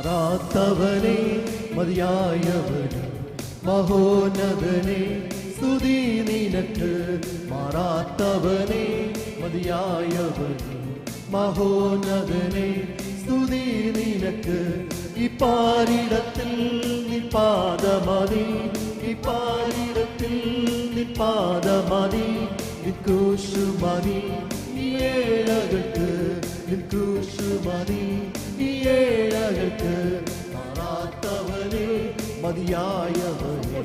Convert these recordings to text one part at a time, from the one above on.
മാറാത്തവനെ മതിയായവനെ മഹോന്നതനെ സ്തുതി നിനക്ക്. മാറാത്തവനെ മതിയായവനെ മഹോന്നതനെ സ്തുതി നിനക്ക്. ഈ പാരിടത്തിൽ നിപാദമതി, ഈ പാരിടത്തിൽ നിപാദമതി, നിക്കൂശുമതി ഈ ഏഴകൾക്ക്, നിക്കൂശുമതി ഈ ഏഴകൾക്ക്. മാറാത്തവനെ മതിയായവനെ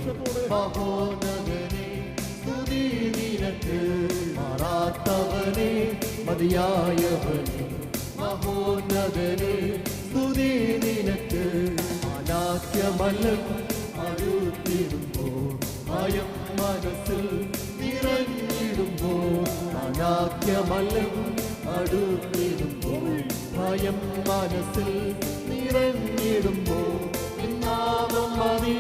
മഹോന്നതനെ സ്തുതി നിനക്ക്. മാറാത്തവനെ മതിയായവനെ മഹോന്നതനെ സ്തുതി നിനക്ക്. അനാക്യമല്ലം അടുത്തിടുമ്പോൾ ഭയം മനസ്സിൽ നിറഞ്ഞിടുമ്പോൾ, അനാക്യമല്ലം അടുത്തിടുമ്പോൾ ഭയം മനസ്സിൽ നിറഞ്ഞിടുമ്പോൾ, നിന്നാമം മതി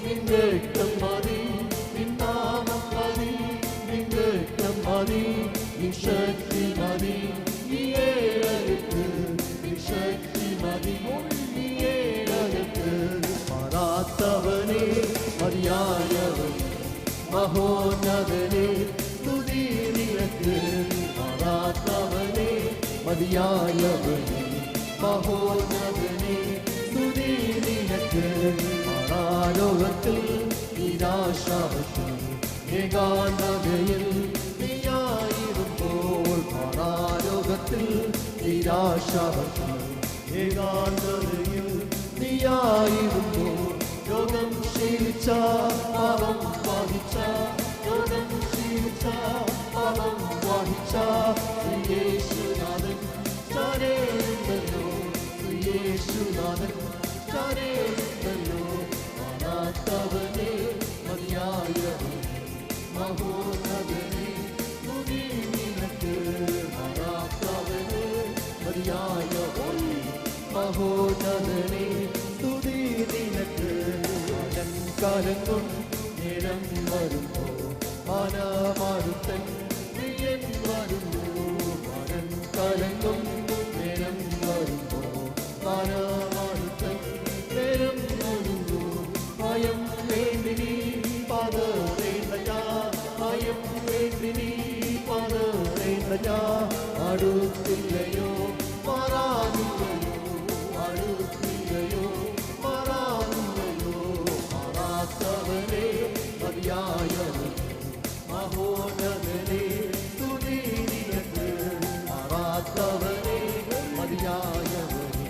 നിന്റെ രക്തം മതി, നിന്നാമം മതി നിന്റെ രക്തം മതി, നിശക്തി മതി ഈ ഏഴകൾക്ക്, നിശക്തി മതി ഈ ഏഴകൾക്ക്. മാറാത്തവനെ മതിയായവനെ മഹോന്നതനെ സ്തുതി നിനക്ക്. മാറാത്തവനെ മതിയായവനെ മഹോന്നതനെ സ്തുതി നിനക്ക്. മാറാലോകത്തിൽ നിരാശാവത്തിൽ ഏകാന്തതയിൽ നീയായിരുമ്പോൾ, മാറാലോകത്തിൽ നിരാശാവത്തിൽ ഏകാന്തതയിൽ നീയായിരുമ്പോൾ, രോഗം ശീലിച്ച പാപം വഹിച്ച, രോഗം ശീലിച്ച പാപം വഹിച്ച യേശുനാഥൻ ചാരേണ്ടല്ലോ, യേശുനാഥൻ ചാരേണ്ടല്ലോ. മാറാത്തവനെ മതിയായവനെ മഹോന്നതനെ സ്തുതി നിനക്ക്. മാറാത്തവനെ മതിയായവനെ മഹോന്നതനെ സ്തുതി നിനക്ക്. കാലങ്ങൾ നേരം വരുമ്പോ മാനമാരുത്തൻ പ്രിയൻ വരുന്നു. മാനൻ കാലങ്ങൾ നേരം വരുമ്പോ മാനമാരുത്തൻ നേരം വരുന്നു. ഭയം വേണ്ടിനി പതറേണ്ടയാ, ഭയം വേണ്ടിനി പതറേണ്ടയാ. അടുത്തില്ലയോ മാറാനില്ലയോ, അടുത്തില്ലയോ മാറാനില്ലയോ. മാറാത്തവനെ മതിയായവനെ മഹോന്നതനെ സ്തുതി നിനക്ക്. മാറാത്തവനെ മതിയായവനെ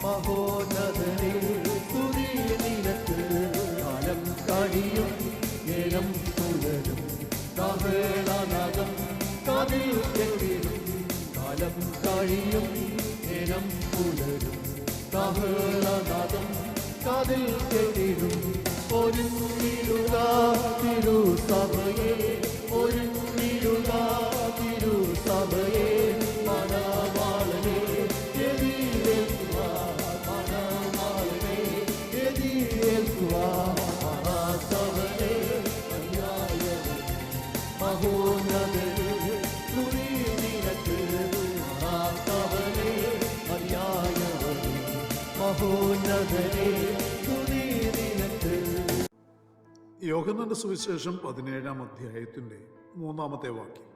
മഹോന്നതനെ സ്തുതി നിനക്ക്. കാലം കഴിയും നേരം പുലരും കാഹളനാദം കാതിൽ കേട്ടിടും. കാലം കഴിയും നേരം പുലരും കാഹളനാദം കാതിൽ കേട്ടിടും. ഒരുങ്ങിടുക തിരുസഭയെ, ഒരുങ്ങിടുക തിരുസഭയെ. മണവാളനെ എതിരേൽക്കുക, മണവാളനെ എതിരേൽക്കുക. മാറാത്തവനെ മതിയായവനെ മഹോന്നതനെ സ്തുതി നിനക്ക്. മാറാത്തവനെ മതിയായവനെ മഹോന്നതനെ സ്തുതി നിനക്ക്. യോഹന്നാന്റെ സുവിശേഷം 17-ാം അധ്യായത്തിൻ്റെ 3-ാമത്തെ വാക്യം.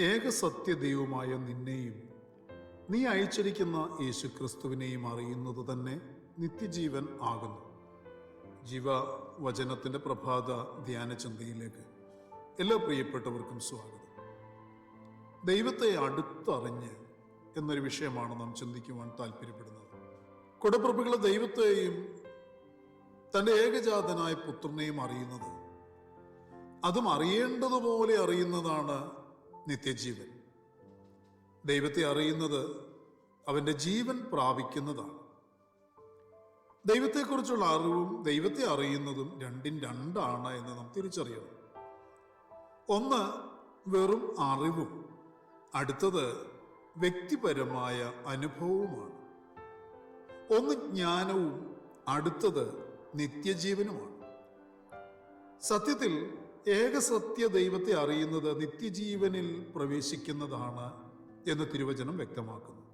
ഏക സത്യദൈവമായ നിന്നെയും നീ അയച്ചിരിക്കുന്ന യേശുക്രിസ്തുവിനെയും അറിയുന്നത് തന്നെ നിത്യജീവൻ ആകുന്നു. ജീവവചനത്തിൻ്റെ പ്രഭാത ധ്യാന ചിന്തയിലേക്ക് എല്ലാ പ്രിയപ്പെട്ടവർക്കും സ്വാഗതം. ദൈവത്തെ അടുത്തറിഞ്ഞ് എന്നൊരു വിഷയമാണ് നാം ചിന്തിക്കുവാൻ താല്പര്യപ്പെടുന്നത്. കുടപ്രഭുക്കളെ ദൈവത്തെയും തൻ്റെ ഏകജാതനായ പുത്രനെയും അറിയുന്നത്, അതും അറിയേണ്ടതുപോലെ അറിയുന്നതാണ് നിത്യജീവൻ. ദൈവത്തെ അറിയുന്നത് അവൻ്റെ ജീവൻ പ്രാപിക്കുന്നതാണ്. ദൈവത്തെക്കുറിച്ചുള്ള അറിവും ദൈവത്തെ അറിയുന്നതും രണ്ടും രണ്ടാണ് എന്ന് നാം തിരിച്ചറിയണം. ഒന്ന് വെറും അറിവും, അടുത്തത് വ്യക്തിപരമായ അനുഭവവുമാണ്. ഒന്ന് ജ്ഞാനവും അടുത്തത് നിത്യജീവനുമാണ്. സത്യത്തിൽ ഏകസത്യ ദൈവത്തെ അറിയുന്നത് നിത്യജീവനിൽ പ്രവേശിക്കുന്നതാണ് എന്ന് തിരുവചനം വ്യക്തമാക്കുന്നു.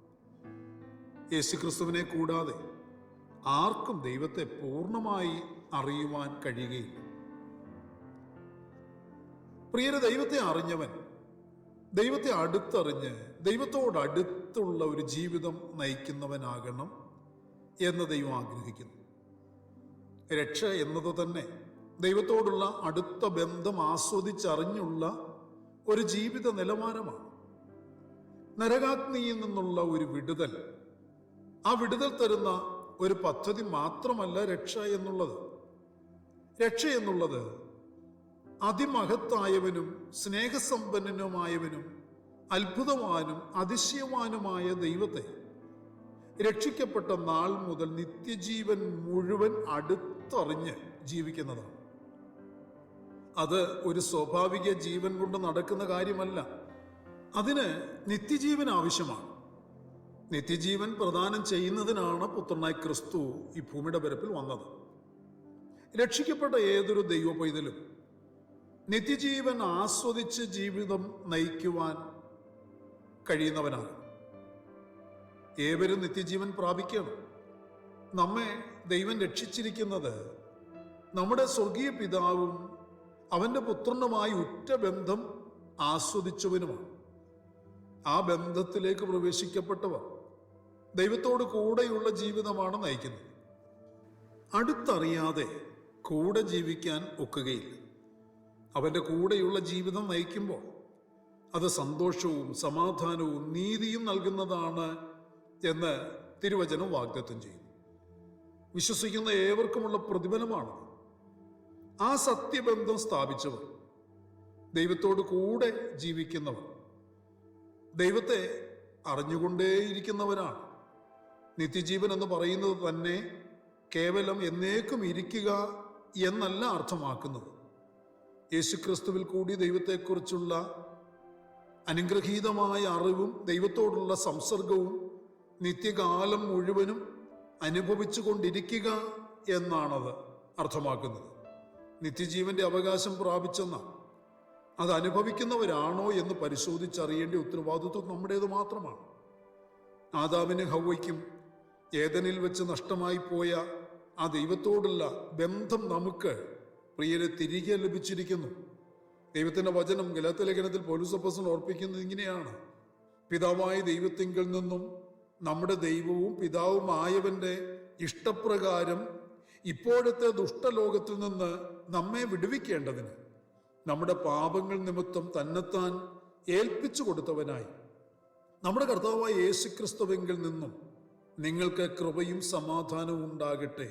യേശുക്രിസ്തുവിനെ കൂടാതെ ആർക്കും ദൈവത്തെ പൂർണ്ണമായി അറിയുവാൻ കഴിയുകയില്ല. പ്രിയരെ, ദൈവത്തെ അറിഞ്ഞവൻ ദൈവത്തെ അടുത്തറിഞ്ഞ് ദൈവത്തോടടുത്തുള്ള ഒരു ജീവിതം നയിക്കുന്നവനാകണം എന്ന് ദൈവം ആഗ്രഹിക്കുന്നു. രക്ഷ എന്നത് തന്നെ ദൈവത്തോടുള്ള അടുത്ത ബന്ധം ആസ്വദിച്ചറിഞ്ഞുള്ള ഒരു ജീവിത നിലവാരമാണ്. നരകാഗ്നിയിൽ നിന്നുള്ള ഒരു വിടുതൽ, ആ വിടുതൽ തരുന്ന ഒരു പദ്ധതി മാത്രമല്ല രക്ഷ എന്നുള്ളത്. രക്ഷ എന്നുള്ളത് അതിമഹത്തായവനും സ്നേഹസമ്പന്നനുമായവനും അത്ഭുതവാനും അതിശയവാനുമായ ദൈവത്തെ രക്ഷിക്കപ്പെട്ട നാൾ മുതൽ നിത്യജീവൻ മുഴുവൻ അടുത്തറിഞ്ഞ് ജീവിക്കുന്നതാണ്. അത് ഒരു സ്വാഭാവിക ജീവൻ കൊണ്ട് നടക്കുന്ന കാര്യമല്ല. അതിന് നിത്യജീവൻ ആവശ്യമാണ്. നിത്യജീവൻ പ്രദാനം ചെയ്യുന്നതിനാണ് പുത്രനായ ക്രിസ്തു ഈ ഭൂമിയുടെ പരപ്പിൽ വന്നത്. രക്ഷിക്കപ്പെട്ട ഏതൊരു ദൈവ പൈതലും നിത്യജീവൻ ആസ്വദിച്ച് ജീവിതം നയിക്കുവാൻ കഴിയുന്നവനാണ്. ഏവരും നിത്യജീവൻ പ്രാപിക്കണം. നമ്മെ ദൈവം രക്ഷിച്ചിരിക്കുന്നത് നമ്മുടെ സ്വർഗീയ പിതാവും അവന്റെ പുത്രനുമായി ഉറ്റ ബന്ധം ആസ്വദിച്ചവനുമാണ്. ആ ബന്ധത്തിലേക്ക് പ്രവേശിക്കപ്പെട്ടവർ ദൈവത്തോട് കൂടെയുള്ള ജീവിതമാണ് നയിക്കുന്നത്. അടുത്തറിയാതെ കൂടെ ജീവിക്കാൻ ഒക്കുകയില്ല. അവന്റെ കൂടെയുള്ള ജീവിതം നയിക്കുമ്പോൾ അത് സന്തോഷവും സമാധാനവും നീതിയും നൽകുന്നതാണ് എന്ന് തിരുവചനം വാഗ്ദത്തം ചെയ്യുന്നു. വിശ്വസിക്കുന്ന ഏവർക്കുമുള്ള പ്രതിഫലമാണ്. ആ സത്യബന്ധം സ്ഥാപിച്ചവർ, ദൈവത്തോട് കൂടെ ജീവിക്കുന്നവർ, ദൈവത്തെ അറിഞ്ഞുകൊണ്ടേയിരിക്കുന്നവരാണ്. നിത്യജീവൻ എന്ന് പറയുന്നത് തന്നെ കേവലം എന്നേക്കും ഇരിക്കുക എന്നല്ല അർത്ഥമാക്കുന്നത്. യേശുക്രിസ്തുവിൽ കൂടി ദൈവത്തെക്കുറിച്ചുള്ള അനുഗ്രഹീതമായ അറിവും ദൈവത്തോടുള്ള സംസർഗവും നിത്യകാലം മുഴുവനും അനുഭവിച്ചു കൊണ്ടിരിക്കുക എന്നാണത് അർത്ഥമാക്കുന്നത്. നിത്യജീവന്റെ അവകാശം പ്രാപിച്ചെന്ന അത് അനുഭവിക്കുന്നവരാണോ എന്ന് പരിശോധിച്ചറിയേണ്ട ഉത്തരവാദിത്വം നമ്മുടേത് മാത്രമാണ്. ആദാമിനും ഹവ്വയ്ക്കും ഏദനിൽ വെച്ച് നഷ്ടമായി പോയ ആ ദൈവത്തോടുള്ള ബന്ധം നമുക്ക് പ്രിയരെ തിരികെ ലഭിച്ചിരിക്കുന്നു. ദൈവത്തിന്റെ വചനം ഗലാത്യലേഖനത്തിൽ പൗലോസ് അപ്പോസ്തലൻ ഓർപ്പിക്കുന്നത് ഇങ്ങനെയാണ്: പിതാവായ ദൈവത്തിങ്കൽ നിന്നും നമ്മുടെ ദൈവവും പിതാവുമായവന്റെ ഇഷ്ടപ്രകാരം ഇപ്പോഴത്തെ ദുഷ്ടലോകത്തിൽ നിന്ന് നമ്മെ വിടുവിക്കേണ്ടതിന് നമ്മുടെ പാപങ്ങൾ നിമിത്തം തന്നെത്താൻ ഏൽപ്പിച്ചു കൊടുത്തവനായി നമ്മുടെ കർത്താവായ യേശുക്രിസ്തുവിങ്കിൽ നിന്നും നിങ്ങൾക്ക് കൃപയും സമാധാനവും ഉണ്ടാകട്ടെ.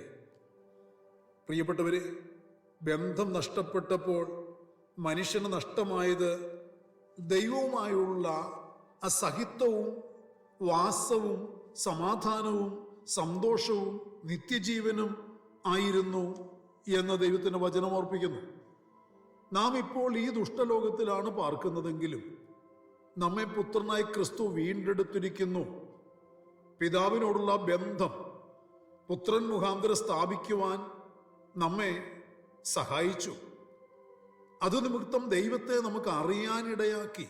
പ്രിയപ്പെട്ടവരെ, ബന്ധം നഷ്ടപ്പെട്ടപ്പോൾ മനുഷ്യന് നഷ്ടമായത് ദൈവവുമായുള്ള അസഹിത്വവും വാസവും സമാധാനവും സന്തോഷവും നിത്യജീവനും ആയിരുന്നു എന്ന് ദൈവത്തിന്റെ വചനം ഓർപ്പിക്കുന്നു. നാം ഇപ്പോൾ ഈ ദുഷ്ടലോകത്തിലാണ് പാർക്കുന്നതെങ്കിലും നമ്മെ പുത്രനായി ക്രിസ്തു വീണ്ടെടുത്തിരിക്കുന്നു. പിതാവിനോടുള്ള ബന്ധം പുത്രൻ മുഖാന്തരം സ്ഥാപിക്കുവാൻ നമ്മെ സഹായിച്ചു. അത് നിമിത്തം ദൈവത്തെ നമുക്ക് അറിയാനിടയാക്കി.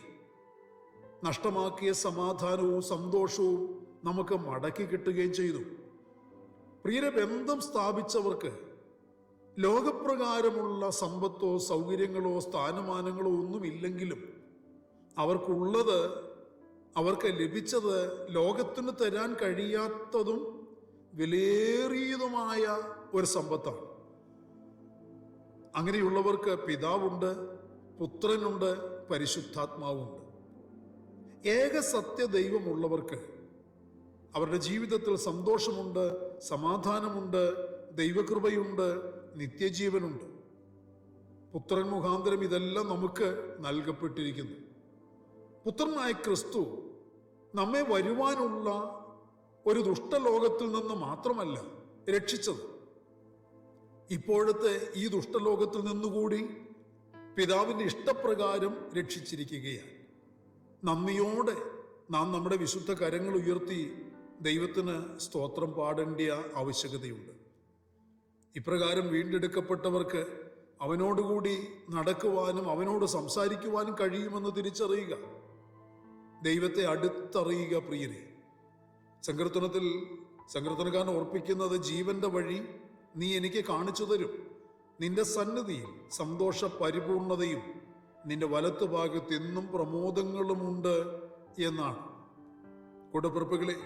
നഷ്ടമാക്കിയ സമാധാനവും സന്തോഷവും നമുക്ക് മടക്കി കിട്ടുകയും ചെയ്തു. പ്രിയരെ, ബന്ധം സ്ഥാപിച്ചവർക്ക് ലോകപ്രകാരമുള്ള സമ്പത്തോ സൗകര്യങ്ങളോ സ്ഥാനമാനങ്ങളോ ഒന്നുമില്ലെങ്കിലും അവർക്കുള്ളത്, അവർക്ക് ലഭിച്ചത് ലോകത്തിന് തരാൻ കഴിയാത്തതും വിലയേറിയതുമായ ഒരു സമ്പത്താണ്. അങ്ങനെയുള്ളവർക്ക് പിതാവുണ്ട്, പുത്രനുണ്ട്, പരിശുദ്ധാത്മാവുണ്ട്. ഏക സത്യ ദൈവമുള്ളവർക്ക് അവരുടെ ജീവിതത്തിൽ സന്തോഷമുണ്ട്, സമാധാനമുണ്ട്, ദൈവകൃപയുണ്ട്, നിത്യജീവനുണ്ട്. പുത്രൻ മുഖാന്തരം ഇതെല്ലാം നമുക്ക് നൽകപ്പെട്ടിരിക്കുന്നു. പുത്രനായ ക്രിസ്തു നമ്മെ വരുവാനുള്ള ഒരു ദുഷ്ടലോകത്തിൽ നിന്ന് മാത്രമല്ല രക്ഷിച്ചത്, ഇപ്പോഴത്തെ ഈ ദുഷ്ടലോകത്തിൽ നിന്നുകൂടി പിതാവിന്റെ ഇഷ്ടപ്രകാരം രക്ഷിച്ചിരിക്കുകയാണ്. നന്ദിയോടെ നാം നമ്മുടെ വിശുദ്ധ കരങ്ങൾ ഉയർത്തി ദൈവത്തിന് സ്തോത്രം പാടേണ്ട ആവശ്യകതയുണ്ട്. ഇപ്രകാരം വീണ്ടെടുക്കപ്പെട്ടവർക്ക് അവനോടുകൂടി നടക്കുവാനും അവനോട് സംസാരിക്കുവാനും കഴിയുമെന്ന് തിരിച്ചറിയുക. ദൈവത്തെ അടുത്തറിയുക. പ്രിയരെ, സങ്കീർത്തനത്തിൽ സങ്കീർത്തനക്കാരൻ ഓർപ്പിക്കുന്നത്, ജീവന്റെ വഴി നീ എനിക്ക് കാണിച്ചു തരും. നിന്റെ സന്നിധിയിൽ സന്തോഷ പരിപൂർണതയും നിന്റെ വലത്ത് ഭാഗത്ത് എന്നും പ്രമോദങ്ങളുമുണ്ട് എന്നാണ്. കൂടപ്പിറപ്പുകളെ,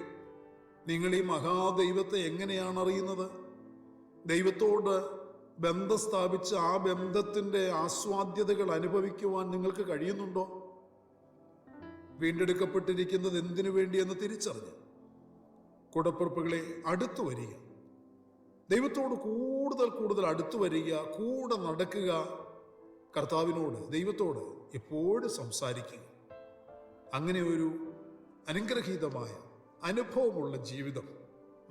നിങ്ങൾ ഈ മഹാദൈവത്തെ എങ്ങനെയാണ് അറിയുന്നത്? ദൈവത്തോട് ബന്ധം സ്ഥാപിച്ച് ആ ബന്ധത്തിന്റെ ആസ്വാദ്യതകൾ അനുഭവിക്കുവാൻ നിങ്ങൾക്ക് കഴിയുന്നുണ്ടോ? വീണ്ടെടുക്കപ്പെട്ടിരിക്കുന്നത് എന്തിനു വേണ്ടിയെന്ന് തിരിച്ചറിഞ്ഞ് കൂടപ്പിറപ്പുകളെ, അടുത്തു വരിക, ദൈവത്തോട് കൂടുതൽ അടുത്തു വരിക, കൂടെ നടക്കുക, കർത്താവിനോട്, ദൈവത്തോട് എപ്പോഴും സംസാരിക്കുക. അങ്ങനെ ഒരു അനുഗ്രഹീതമായ അനുഭവമുള്ള ജീവിതം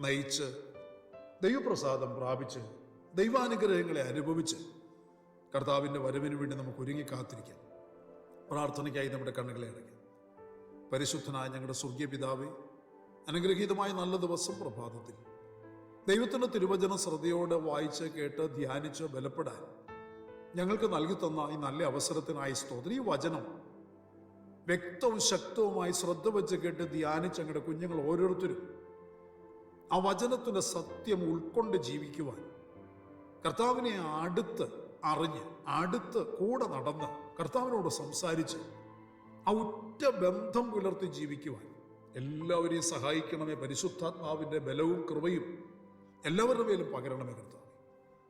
നയിച്ച് ദൈവപ്രസാദം പ്രാപിച്ച് ദൈവാനുഗ്രഹങ്ങളെ അനുഭവിച്ച് കർത്താവിൻ്റെ വരവിന് വേണ്ടി നമുക്ക് ഒരുങ്ങി കാത്തിരിക്കാം. പ്രാർത്ഥനയ്ക്കായി നമ്മുടെ കണ്ണുകളെ അടയ്ക്കാം. പരിശുദ്ധനായ ഞങ്ങളുടെ സ്വർഗീയ പിതാവേ, അനുഗ്രഹീതമായ നല്ല ദിവസം പ്രഭാതത്തിൽ ദൈവത്തിൻ്റെ തിരുവചന ശ്രദ്ധയോടെ വായിച്ച് കേട്ട് ധ്യാനിച്ച് ബലപ്പെടാൻ ഞങ്ങൾക്ക് നൽകി തന്ന ഈ നല്ല അവസരത്തിനായി സ്തോത്രം. ഈ വചനം വ്യക്തവും ശക്തവുമായി ശ്രദ്ധ വെച്ച് കേട്ട് ധ്യാനിച്ച് ഞങ്ങളുടെ കുഞ്ഞുങ്ങൾ ഓരോരുത്തരും ആ വചനത്തിൻ്റെ സത്യം ഉൾക്കൊണ്ട് ജീവിക്കുവാൻ, കർത്താവിനെ അടുത്ത് അറിഞ്ഞ് അടുത്ത് കൂടെ നടന്ന് കർത്താവിനോട് സംസാരിച്ച് ആ ഉറ്റ ബന്ധം പുലർത്തി ജീവിക്കുവാൻ എല്ലാവരെയും സഹായിക്കണമേ. പരിശുദ്ധാത്മാവിൻ്റെ ബലവും കൃപയും എല്ലാവരുടെ മേലും പകരണമേ കർത്താവ്.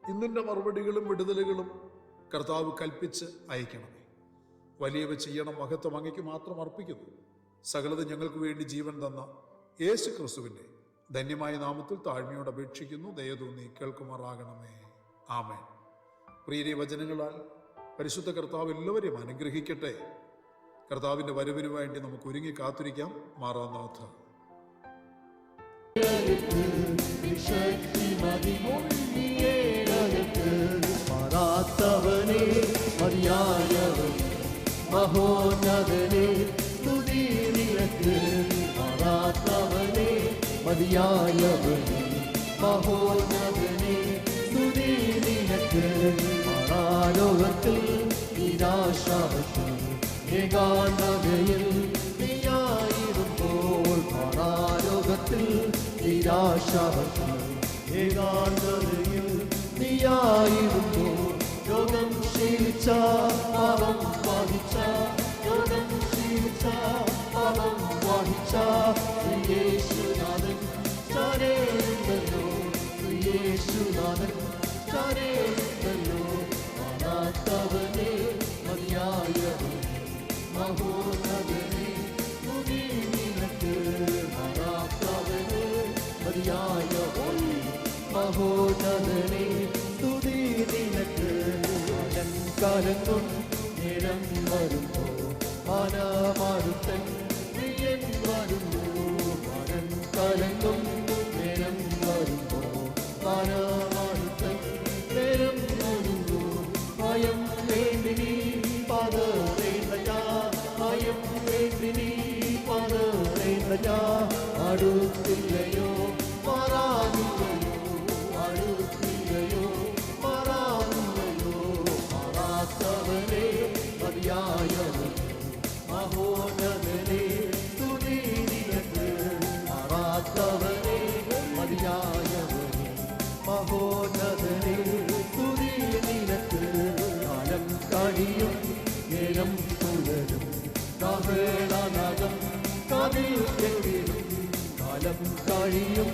ഇന്നിൻ്റെ മറുപടികളും വിടുതലുകളും കർത്താവ് കൽപ്പിച്ച് അയക്കണമേ. വലിയവ ചെയ്യണം, മഹത്വം അങ്ങയ്ക്ക് മാത്രം അർപ്പിക്കുന്നു. സകലത് ഞങ്ങൾക്ക് വേണ്ടി ജീവൻ തന്ന യേശു ക്രിസ്തുവിൻ്റെ ധന്യമായ നാമത്തിൽ താഴ്മയോട് അപേക്ഷിക്കുന്നു. ദയതോന്നി കേൾക്കുമാറാകണമേ. ആമേൻ. പ്രിയരെ, വചനങ്ങളാൽ പരിശുദ്ധ കർത്താവ് എല്ലാവരെയും അനുഗ്രഹിക്കട്ടെ. കർത്താവിൻ്റെ വരവിന് വേണ്ടി നമുക്ക് ഒരുങ്ങി കാത്തിരിക്കാം. മാറാനാഥ മാറാത്തവനെ, മതിയായവനെ, മഹോന്നതനെ, സ്തുതി നിനക്ക്. മാറാത്തവനെ, മതിയായവനെ, മഹോന്നതനെ, സ്തുതി നിനക്ക്. മാറാലോകത്തിൽ നിരാശാവശം ഏകാന്തതയിൽ നീയായിരുമ്പോൾ, മാറാലോകത്തിൽ നിരാശാവശം ഏകാന്തതയിൽ നീയായിരുമ്പോൾ, രോഗം ക്ഷീണിച്ച പാപം വാഹിച്ച, രോഗം ക്ഷീണിച്ച പാപം വാഹിച്ച യേശുനാഥൻ ചാരേണ്ടല്ലോ, യേശുനാഥൻ ചാരേണ്ടല്ലോ. മാറാത്തവനെ, മതിയായവനെ, മഹോന്നതനെ, സ്തുതി നിനക്ക്. മാറാത്തവനെ, മതിയായവനെ, മഹോന്നതനെ, സ്തുതി നിനക്ക്. കാലത്തും നേരം വരുമ്പോ മാനമാടുത്തൻ പ്രിയൻ വരുന്നു. കാലത്തും നേരം വരുമ്പോ മാനമാടുത്തൻ നേരം വരുന്നു. ഭയം വേണ്ടിനി പതറേണ്ടയാ, ഭയം വേണ്ടിനി പതറേണ്ടയാ. അടുത്തില്ലയോ മാറാതില്ലയോ, അടുത്തില്ലയോ മാറാതില്ലയോ. മാറാത്തവനെ, മതിയായവനെ, മഹോന്നതനെ, സ്തുതി നിനക്ക്. മാറാത്തവനെ, മതിയായവനെ, മഹോന്നതനെ, സ്തുതി നിനക്ക്. കാലം കഴിയും നേരം പുലരും, കാഹളനാദം കാതിൽ കേട്ടിടും. കാലം കഴിയും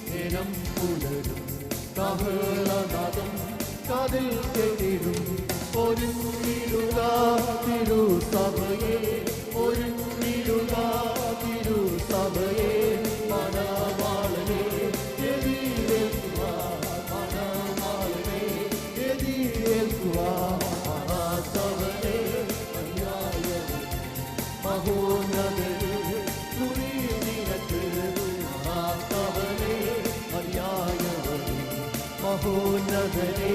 നേരം പുലരും, കാഹളനാദം കാതിൽ കേട്ടിടും. ഒരുങ്ങിടുക തിരുസഭയെ, ഒരുങ്ങിടുക തിരുസഭയെ. മണവാളനെ എതിരേൽക്കുക, മണവാളനെ എതിരേൽക്കുക. മാറാത്തവനെ, മതിയായവനെ, മഹോന്നതനെ, സ്തുതി നിനക്ക്. മാറാത്തവനെ, മതിയായവനെ, മഹോന്നതനെ,